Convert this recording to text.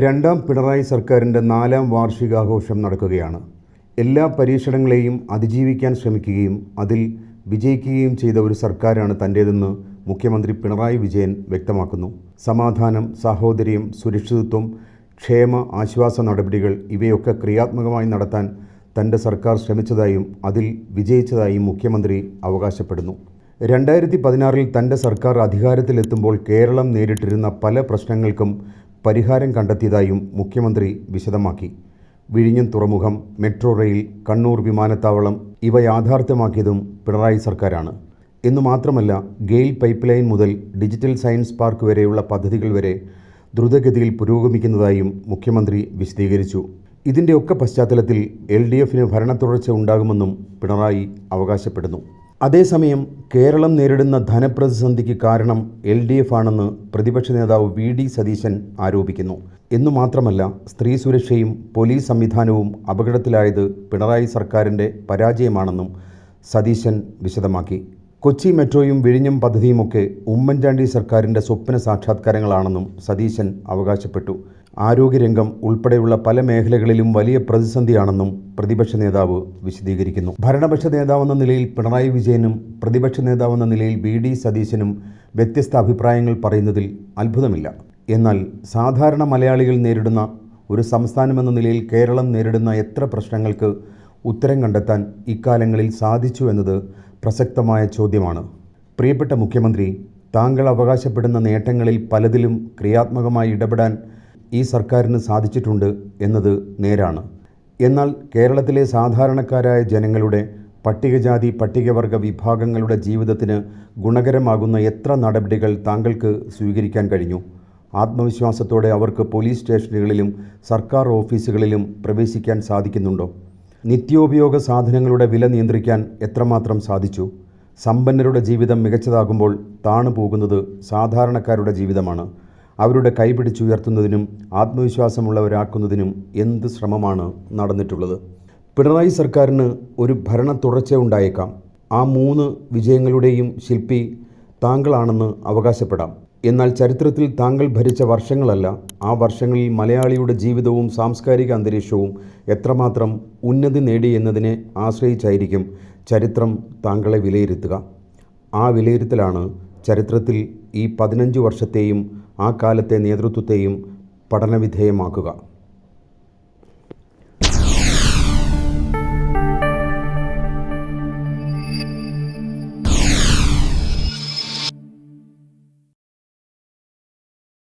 രണ്ടാം പിണറായി സർക്കാരിൻ്റെ 4ാം വാർഷികാഘോഷം നടക്കുകയാണ്. എല്ലാ പരീക്ഷണങ്ങളെയും അതിജീവിക്കാൻ ശ്രമിക്കുകയും അതിൽ വിജയിക്കുകയും ചെയ്ത ഒരു സർക്കാരാണ് തൻ്റേതെന്ന് മുഖ്യമന്ത്രി പിണറായി വിജയൻ വ്യക്തമാക്കുന്നു. സമാധാനം, സാഹോദര്യം, സുരക്ഷിതത്വം, ക്ഷേമ ആശ്വാസ നടപടികൾ ഇവയൊക്കെ ക്രിയാത്മകമായി നടത്താൻ തൻ്റെ സർക്കാർ ശ്രമിച്ചതായും അതിൽ വിജയിച്ചതായും മുഖ്യമന്ത്രി അവകാശപ്പെടുന്നു. 2016 തൻ്റെ സർക്കാർ അധികാരത്തിലെത്തുമ്പോൾ കേരളം നേരിട്ടിരുന്ന പല പ്രശ്നങ്ങൾക്കും പരിഹാരം കണ്ടെത്തിയതായും മുഖ്യമന്ത്രി വിശദമാക്കി. വിഴിഞ്ഞം തുറമുഖം, മെട്രോ റെയിൽ, കണ്ണൂർ വിമാനത്താവളം ഇവ യാഥാർത്ഥ്യമാക്കിയതും പിണറായി സർക്കാരാണ്. എന്നു മാത്രമല്ല, ഗെയിൽ പൈപ്പ് ലൈൻ മുതൽ ഡിജിറ്റൽ സയൻസ് പാർക്ക് വരെയുള്ള പദ്ധതികൾ വരെ ദ്രുതഗതിയിൽ പുരോഗമിക്കുന്നതായും മുഖ്യമന്ത്രി വിശദീകരിച്ചു. ഇതിൻ്റെയൊക്കെ പശ്ചാത്തലത്തിൽ LDFന് ഭരണത്തുടർച്ച ഉണ്ടാകുമെന്നും പിണറായി അവകാശപ്പെടുന്നു. അതേസമയം കേരളം നേരിടുന്ന ധനപ്രതിസന്ധിക്ക് കാരണം LDF ആണെന്ന് പ്രതിപക്ഷ നേതാവ് VD സതീശൻ ആരോപിക്കുന്നു. എന്നു മാത്രമല്ല, സ്ത്രീ സുരക്ഷയും പോലീസ് സംവിധാനവും അപകടത്തിലായത് പിണറായി സർക്കാരിൻ്റെ പരാജയമാണെന്നും സതീശൻ വിശദമാക്കി. കൊച്ചി മെട്രോയും വിഴിഞ്ഞം പദ്ധതിയുമൊക്കെ ഉമ്മൻചാണ്ടി സർക്കാരിൻ്റെ സ്വപ്ന സാക്ഷാത്കാരങ്ങളാണെന്നും സതീശൻ അവകാശപ്പെട്ടു. ആരോഗ്യരംഗം ഉൾപ്പെടെയുള്ള പല മേഖലകളിലും വലിയ പ്രതിസന്ധിയാണെന്നും പ്രതിപക്ഷ നേതാവ് വിശദീകരിക്കുന്നു. ഭരണപക്ഷ നേതാവെന്ന നിലയിൽ പിണറായി വിജയനും പ്രതിപക്ഷ നേതാവെന്ന നിലയിൽ VD സതീശനും വ്യത്യസ്ത അഭിപ്രായങ്ങൾ പറയുന്നതിൽ അത്ഭുതമില്ല. എന്നാൽ സാധാരണ മലയാളികൾ നേരിടുന്ന ഒരു സംസ്ഥാനമെന്ന നിലയിൽ കേരളം നേരിടുന്ന എത്ര പ്രശ്നങ്ങൾക്ക് ഉത്തരം കണ്ടെത്താൻ ഇക്കാലങ്ങളിൽ സാധിച്ചു എന്നത് പ്രസക്തമായ ചോദ്യമാണ്. പ്രിയപ്പെട്ട മുഖ്യമന്ത്രി, താങ്കൾ അവകാശപ്പെടുന്ന നേട്ടങ്ങളിൽ പലതിലും ക്രിയാത്മകമായി ഇടപെടാൻ ഈ സർക്കാരിന് സാധിച്ചിട്ടുണ്ട് എന്നത് നേരാണ്. എന്നാൽ കേരളത്തിലെ സാധാരണക്കാരായ ജനങ്ങളുടെ, പട്ടികജാതി പട്ടികവർഗ വിഭാഗങ്ങളുടെ ജീവിതത്തിന് ഗുണകരമാകുന്ന എത്ര നടപടികൾ താങ്കൾക്ക് സ്വീകരിക്കാൻ കഴിഞ്ഞു? ആത്മവിശ്വാസത്തോടെ അവർക്ക് പോലീസ് സ്റ്റേഷനുകളിലും സർക്കാർ ഓഫീസുകളിലും പ്രവേശിക്കാൻ സാധിക്കുന്നുണ്ടോ? നിത്യോപയോഗ സാധനങ്ങളുടെ വില നിയന്ത്രിക്കാൻ എത്രമാത്രം സാധിച്ചു? സമ്പന്നരുടെ ജീവിതം മികച്ചതാകുമ്പോൾ താണു പോകുന്നത് സാധാരണക്കാരുടെ ജീവിതമാണ്. അവരുടെ കൈപിടിച്ചുയർത്തുന്നതിനും ആത്മവിശ്വാസമുള്ളവരാക്കുന്നതിനും എന്ത് ശ്രമമാണ് നടന്നിട്ടുള്ളത്? പിണറായി സർക്കാരിന് ഒരു ഭരണ തുടർച്ച ഉണ്ടായേക്കാം. ആ 3 വിജയങ്ങളുടെയും ശില്പി താങ്കളാണെന്ന് അവകാശപ്പെടാം. എന്നാൽ ചരിത്രത്തിൽ താങ്കൾ ഭരിച്ച വർഷങ്ങളല്ല, ആ വർഷങ്ങളിൽ മലയാളിയുടെ ജീവിതവും സാംസ്കാരിക അന്തരീക്ഷവും എത്രമാത്രം ഉന്നതി നേടി എന്നതിനെ ആശ്രയിച്ചായിരിക്കും ചരിത്രം താങ്കളെ വിലയിരുത്തുക. ആ വിലയിരുത്തലാണ് ചരിത്രത്തിൽ ഈ 15 വർഷത്തെയും ആ കാലത്തെ നേതൃത്വത്തെയും പഠനവിധേയമാക്കുക.